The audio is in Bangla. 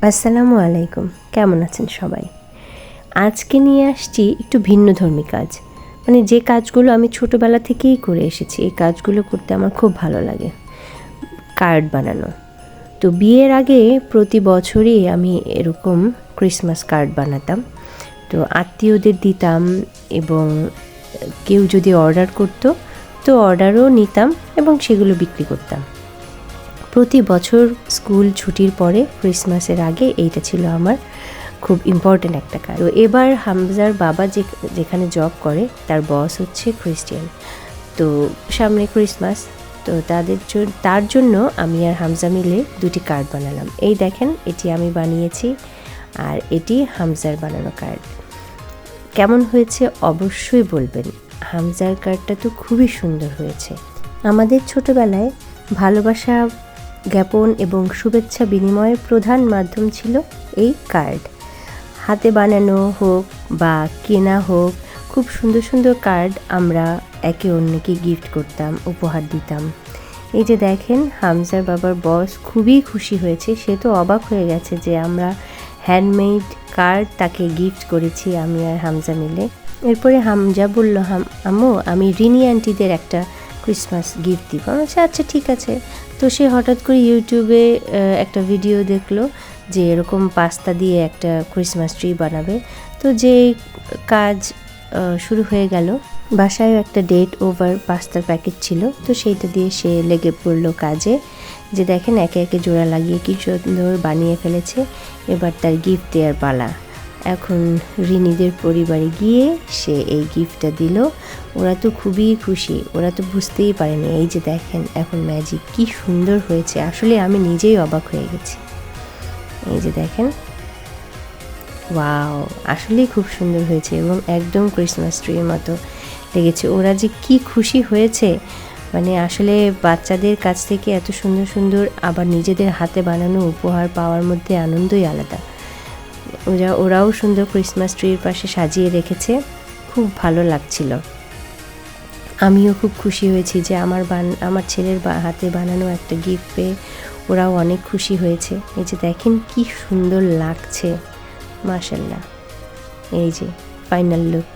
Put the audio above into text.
আসসালামু আলাইকুম, কেমন আছেন সবাই? আজকে নিয়ে আসছি একটু ভিন্নধর্মী কাজ, মানে যে কাজগুলো আমি ছোটোবেলা থেকেই করে এসেছি। এই কাজগুলো করতে আমার খুব ভালো লাগে। কার্ড বানানো। তো বিয়ের আগে প্রতি বছরই আমি এরকম ক্রিসমাস কার্ড বানাতাম। তো আত্মীয়দের দিতাম এবং কেউ যদি অর্ডার করতো তো অর্ডারও নিতাম এবং সেগুলো বিক্রি করতাম। প্রতি বছর স্কুল ছুটির পরে ক্রিসমাসের আগে এইটা ছিল আমার খুব ইম্পর্ট্যান্ট একটা কাজ। তো এবার হামজার বাবা যেখানে জব করে তার বস হচ্ছে খ্রিস্টিয়ান। তো সামনে ক্রিসমাস, তো তার জন্য আমি আর হামজা মিলে দুটি কার্ড বানালাম। এই দেখেন, এটি আমি বানিয়েছি আর এটি হামজার বানানো কার্ড। কেমন হয়েছে অবশ্যই বলবেন। হামজার কার্ডটা তো খুবই সুন্দর হয়েছে। আমাদের ছোটোবেলায় ভালোবাসা জ্ঞাপন এবং শুভেচ্ছা বিনিময়ের প্রধান মাধ্যম ছিল এই কার্ড। হাতে বানানো হোক বা কেনা হোক, খুব সুন্দর সুন্দর কার্ড আমরা একে অন্যকে গিফট করতাম, উপহার দিতাম। এই যে দেখেন, হামজার বাবার বস খুবই খুশি হয়েছে। সে তো অবাক হয়ে গেছে যে আমরা হ্যান্ডমেড কার্ড তাকে গিফট করেছি, আমি আর হামজা মিলে। এরপরে হামজা বলল, আম্মু আমি রিনি আন্টিদের একটা ক্রিসমাস গিফট দিব। আমি বলছি আচ্ছা ঠিক আছে। তো সে হঠাৎ করে ইউটিউবে একটা ভিডিও দেখলো যে এরকম পাস্তা দিয়ে একটা ক্রিসমাস ট্রি বানাবে। তো যে কাজ শুরু হয়ে গেল। বাসায় একটা ডেট ওভার পাস্তার প্যাকেট ছিল, তো সেইটা দিয়ে সে লেগে পড়লো কাজে। যে দেখেন একে একে জোড়া লাগিয়ে কি সুন্দর বানিয়ে ফেলেছে। এবার তার গিফট দেওয়ার পালা। এখন রিনিদের পরিবারে গিয়ে সে এই গিফটটা দিল। ওরা তো খুবই খুশি, ওরা তো বুঝতেই পারেনি। এই যে দেখেন এখন ম্যাজিক কি সুন্দর হয়েছে, আসলে আমি নিজেই অবাক হয়ে গেছি। এই যে দেখেন, ওয়াও, আসলেই খুব সুন্দর হয়েছে এবং একদম ক্রিসমাস ট্রির মতো লেগেছে। ওরা যে কি খুশি হয়েছে, মানে আসলে বাচ্চাদের কাছ থেকে এত সুন্দর সুন্দর আবার নিজেদের হাতে বানানো উপহার পাওয়ার মধ্যে আনন্দই আলাদা। ওরাও সুন্দর ক্রিসমাস ট্রির পাশে সাজিয়ে রেখেছে, খুব ভালো লাগছিল। আমিও খুব খুশি হয়েছি যে আমার ছেলের হাতে বানানো একটা গিফট পেয়ে ওরাও অনেক খুশি হয়েছে। এই যে দেখেন কি সুন্দর লাগছে, মাশাআল্লাহ। এই যে ফাইনাল লুক।